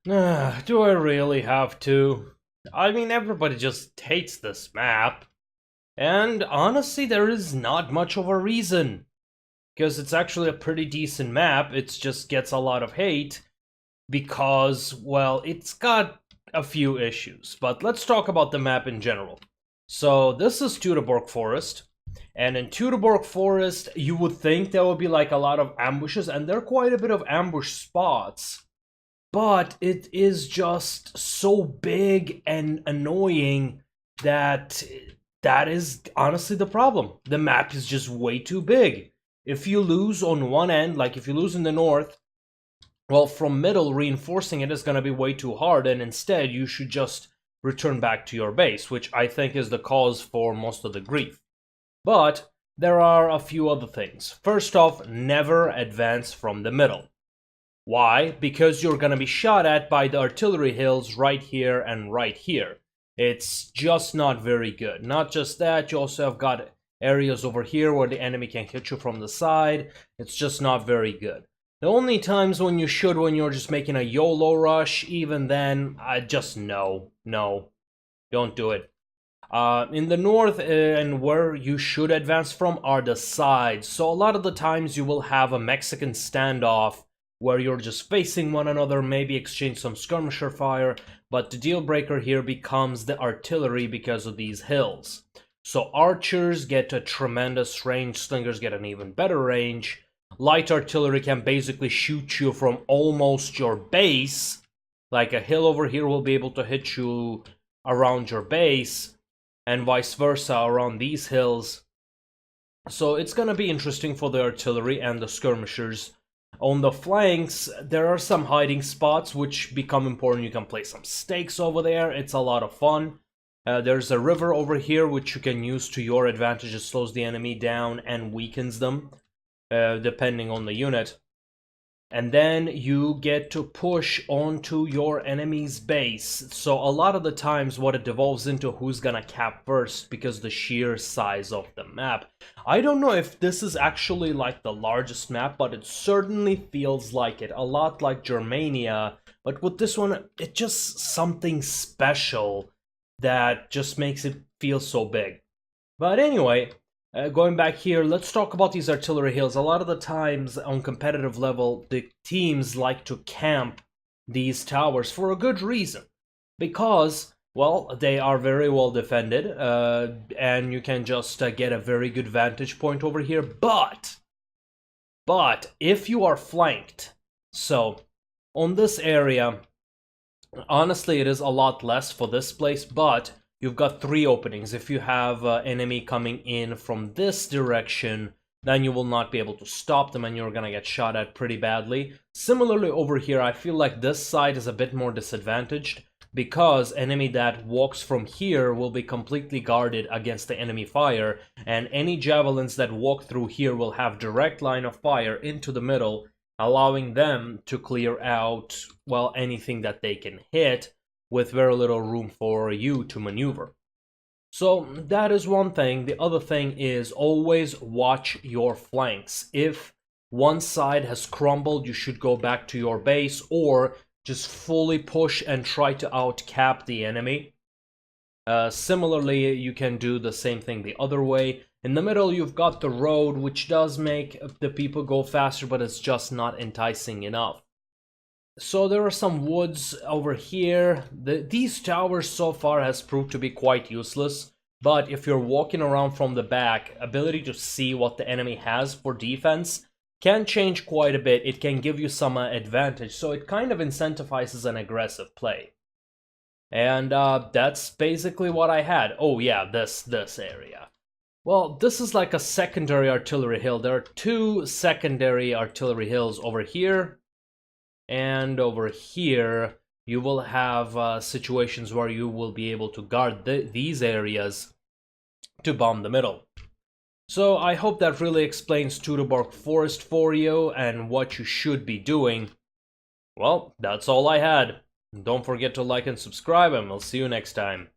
Do I really have to? I mean, everybody just hates this map. And honestly, there is not much of a reason. Because it's actually a pretty decent map, it just gets a lot of hate. Because, well, it's got a few issues. But let's talk about the map in general. So, this is Teutoburg Forest. And in Teutoburg Forest, you would think there would be like a lot of ambushes, and there are quite a bit of ambush spots. But it is just so big and annoying that that is honestly the problem. The map is just way too big. If you lose on one end, like if you lose in the north, well, from middle, reinforcing it is going to be way too hard, and instead you should just return back to your base, which I think is the cause for most of the grief. But there are a few other things. First off, never advance from the middle. Why? Because you're gonna be shot at by the artillery hills right here and right here. It's just not very good. Not just that, you also have got areas over here where the enemy can hit you from the side. It's just not very good. The only times when you should, when you're just making a YOLO rush, even then, I just no, don't do it. In the north and where you should advance from are the sides. So a lot of the times you will have a Mexican standoff where you're just facing one another, maybe exchange some skirmisher fire, but the deal breaker here becomes the artillery because of these hills. So archers get a tremendous range, slingers get an even better range. Light artillery can basically shoot you from almost your base, like a hill over here will be able to hit you around your base, and vice versa around these hills. So it's gonna be interesting for the artillery and the skirmishers. On the flanks, there are some hiding spots which become important. You can place some stakes over there. It's a lot of fun. There's a river over here which you can use to your advantage. It slows the enemy down and weakens them, depending on the unit. And then you get to push onto your enemy's base. So a lot of the times what it devolves into who's gonna cap first because the sheer size of the map. I don't know if this is actually like the largest map, but it certainly feels like it. A lot like Germania, but with this one, it's just something special that just makes it feel so big. But anyway, going back here, let's talk about these artillery hills. A lot of the times on competitive level, the teams like to camp these towers for a good reason. Because, well, they are very well defended, and you can just get a very good vantage point over here. But if you are flanked, so on this area, honestly, it is a lot less for this place, but you've got three openings. If you have enemy coming in from this direction, then you will not be able to stop them and you're gonna get shot at pretty badly. Similarly over here, I feel like this side is a bit more disadvantaged because enemy that walks from here will be completely guarded against the enemy fire, and any javelins that walk through here will have direct line of fire into the middle, allowing them to clear out, well, anything that they can hit, with very little room for you to maneuver. So that is one thing. The other thing is always watch your flanks. If one side has crumbled, you should go back to your base or just fully push and try to outcap the enemy. Similarly, you can do the same thing the other way. In the middle, you've got the road, which does make the people go faster, but it's just not enticing enough. So there are some woods over here. These towers so far has proved to be quite useless, but if you're walking around from the back, ability to see what the enemy has for defense can change quite a bit. It can give you some advantage, so it kind of incentivizes an aggressive play. And that's basically what I had. Oh yeah, this area. Well, this is like a secondary artillery hill. There are two secondary artillery hills over here. And over here, you will have situations where you will be able to guard these areas to bomb the middle. So I hope that really explains Teutoburg Forest for you and what you should be doing. Well, that's all I had. Don't forget to like and subscribe, and we'll see you next time.